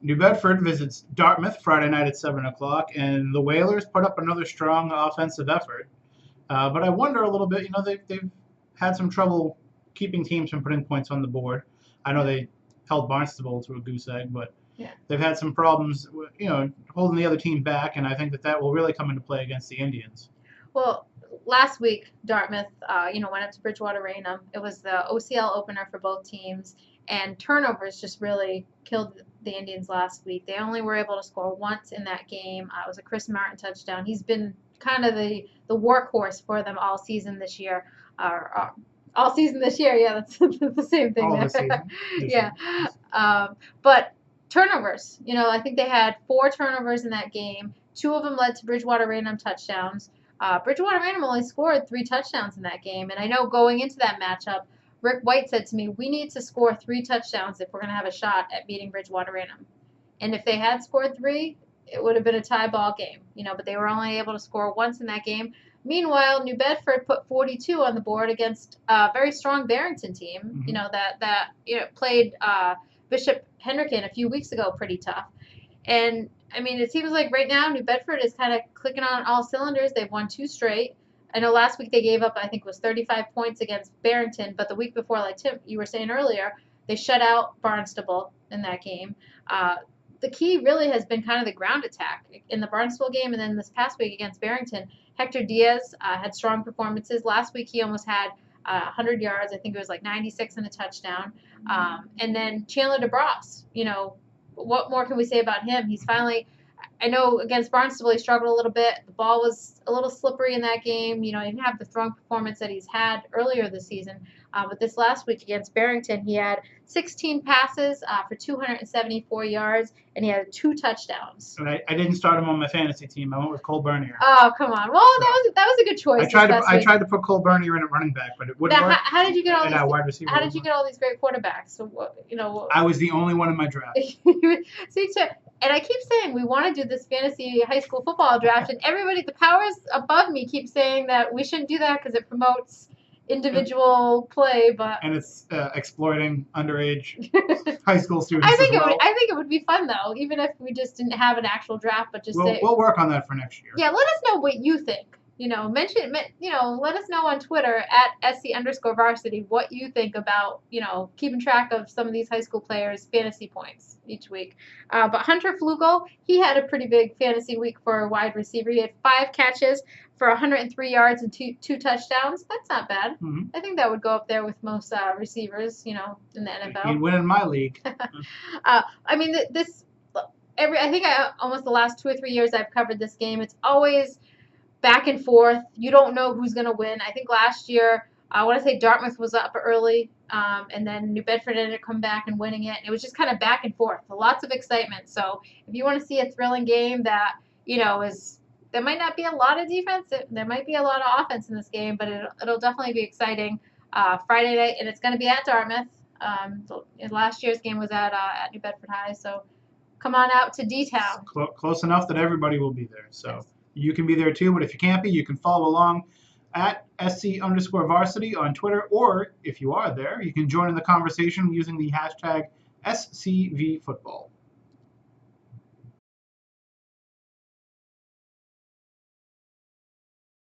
New Bedford visits Dartmouth Friday night at 7 o'clock, and the Whalers put up another strong offensive effort. But I wonder a little bit, they've had some trouble keeping teams from putting points on the board. I know they held Barnstable to a goose egg, but Yeah. they've had some problems, holding the other team back, and I think that will really come into play against the Indians. Well, last week Dartmouth, went up to Bridgewater Raynham. It was the OCL opener for both teams, and turnovers just really killed the Indians last week. They only were able to score once in that game. It was a Chris Martin touchdown. He's been kind of the workhorse for them all season this year. All season this year, yeah, that's the same thing. All this season. Yeah. But turnovers, I think they had 4 turnovers in that game. 2 of them led to Bridgewater Raynham touchdowns. Bridgewater Raynham only scored 3 touchdowns in that game, and I know going into that matchup, Rick White said to me, we need to score 3 touchdowns if we're going to have a shot at beating Bridgewater Raynham. And if they had scored 3, it would have been a tie ball game, but they were only able to score once in that game. Meanwhile, New Bedford put 42 on the board against a very strong Barrington team, that played Bishop Hendricken a few weeks ago pretty tough. And, it seems like right now New Bedford is kind of clicking on all cylinders. They've won 2 straight. I know last week they gave up, I think it was 35 points against Barrington, but the week before, like Tim, you were saying earlier, they shut out Barnstable in that game. The key really has been kind of the ground attack in the Barnstable game, and then this past week against Barrington, Hector Diaz had strong performances. Last week he almost had 100 yards. I think it was like 96 and a touchdown. And then Chandler DeBross, what more can we say about him? He's finally, I know against Barnstable he struggled a little bit. The ball was a little slippery in that game. He didn't have the throwing performance that he's had earlier this season. But this last week against Barrington, he had 16 passes for 274 yards, and he had 2 touchdowns. And I didn't start him on my fantasy team. I went with Cole Bernier. Oh, come on. Well, that was a good choice. I tried to put Cole Bernier in at running back, but it wouldn't work. How did you get all these? Wide receiver. How did you get all these great quarterbacks? So I was the only one in my draft. See, and I keep saying we want to do this fantasy high school football draft, and everybody, the powers above me, keep saying that we shouldn't do that because it promotes individual play, and it's exploiting underage high school students. I think it would be fun though, even if we just didn't have an actual draft, but just we'll work on that for next year. Yeah, let us know what you think. Let us know on Twitter at @SC_varsity what you think about, keeping track of some of these high school players' fantasy points each week. But Hunter Flugel, he had a pretty big fantasy week for a wide receiver. He had 5 catches for 103 yards and 2 touchdowns. That's not bad. Mm-hmm. I think that would go up there with most receivers, in the NFL. He'd win in my league. I think almost the last 2 or 3 years I've covered this game, it's always back and forth. You don't know who's going to win. I think last year, I want to say Dartmouth was up early, and then New Bedford ended up coming back and winning it. It was just kind of back and forth. Lots of excitement. So if you want to see a thrilling game that, there might not be a lot of defense. There might be a lot of offense in this game, but it'll definitely be exciting. Friday night, and it's going to be at Dartmouth. Last year's game was at New Bedford High, so come on out to D-Town. Close enough that everybody will be there. So. Yes. You can be there too, but if you can't be, you can follow along at SC_varsity on Twitter, or if you are there, you can join in the conversation using the hashtag SCVFootball.